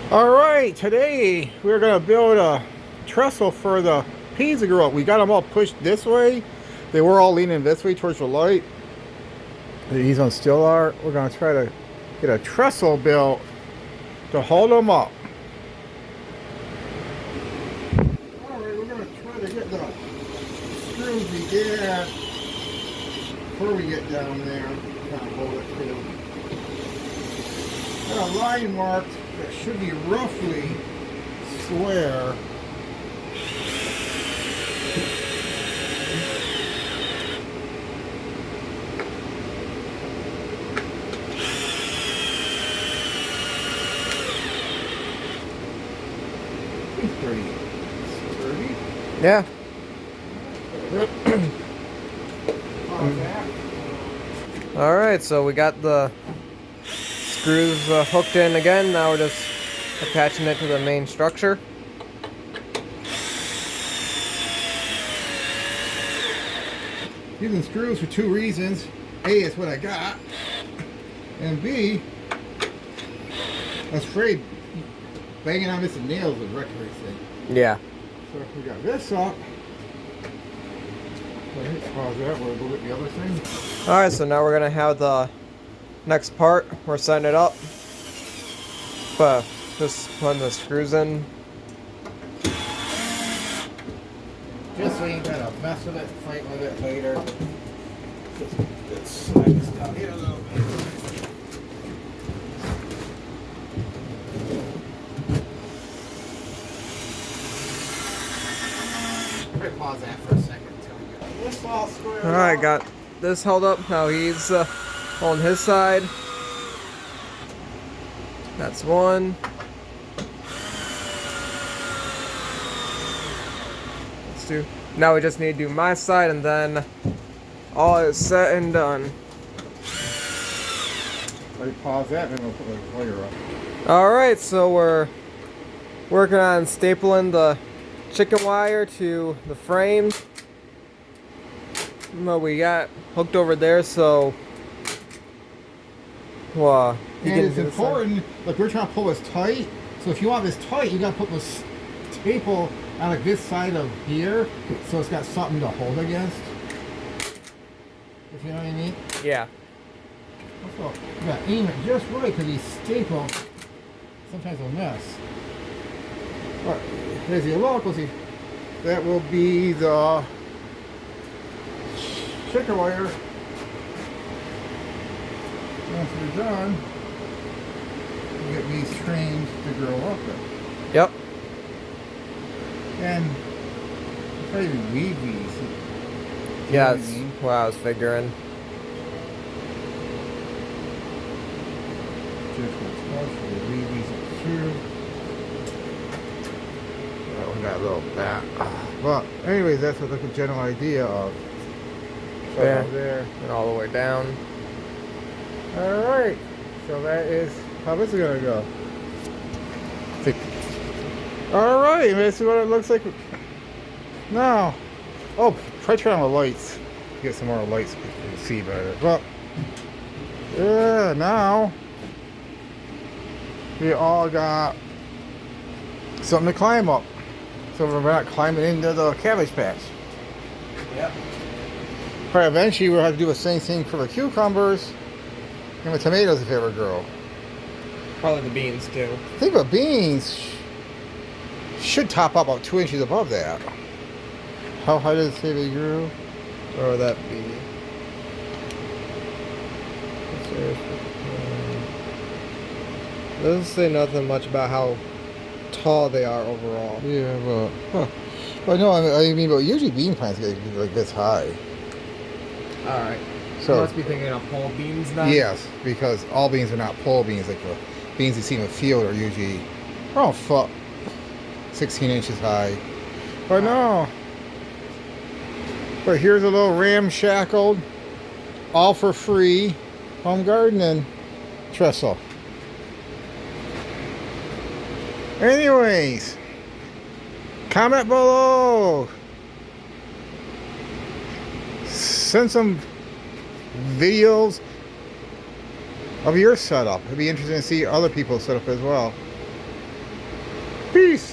Alright, today we're going to build a trestle for the peas to grow up. We got them all pushed this way. They were all leaning this way towards the light. These ones still are. We're going to try to get a trestle built to hold them up. Alright, we're going to try to get the screws we get before we get down there. Kind of hold it too. Got a line marked that should be roughly square. It's pretty sturdy. Yeah. All right, so we got the screws hooked in again. Now we're just attaching it to the main structure. Using screws for two reasons. A, it's what I got. And B, I was afraid banging on this with nails would wreck everything. Yeah. So we got this up. Pause that, we'll go get the other thing. All right, so now we're gonna have the next part. We're setting it up. But just putting the screws in. Just so you ain't gotta mess with it, fight with it later. Let's slide this down here a little bit. I'm gonna pause that for a second until we get this all squared. All right, got this held up. Now he's on his side. That's one. Let's do. Now we just need to do my side, and then all is set and done. Let me pause that, and then we'll put the wire up. All right, so we're working on stapling the chicken wire to the frame. What we got hooked over there, so well, and it's important, like we're trying to pull this tight, so if you want this tight, you gotta put this staple on like this side of here, so it's got something to hold against. If you know what I mean? Yeah. Also, you gotta aim it just right, because these staples sometimes will mess. Alright, as you look, we'll see. That will be the chicken wire. Once we're done, we'll get these trained to grow up with. Yep. And I'll probably weave these. Yeah, that's what I was figuring. Just we'll weave these up through. Oh, we got a little back. But anyways, that's what the general idea of. So Yeah. there. And all the way down. Alright. So that is how this is gonna go. Alright, let's see what it looks like now. Oh, try turn on the lights. Get some more lights so you can see better. But yeah, now we all got something to climb up. So we're not climbing into the cabbage patch. Yep. Alright, eventually we'll have to do the same thing for the cucumbers and the tomatoes if they ever grow. Probably the beans too. I think the beans should top up about 2 inches above that. How high does it say they grew? Where would that be? Doesn't say nothing much about how tall they are overall. Yeah, but well, no, I mean, but usually bean plants get like this high. All right. So You must be thinking of whole beans now. yes, because all beans are not pole beans. Like the beans you see in the field are usually around 16 inches high. But no. But here's a little ramshackled, all for free, home gardening trestle. Anyways, comment below. Send some videos of your setup. It'd be interesting to see other people's setup as well. Peace.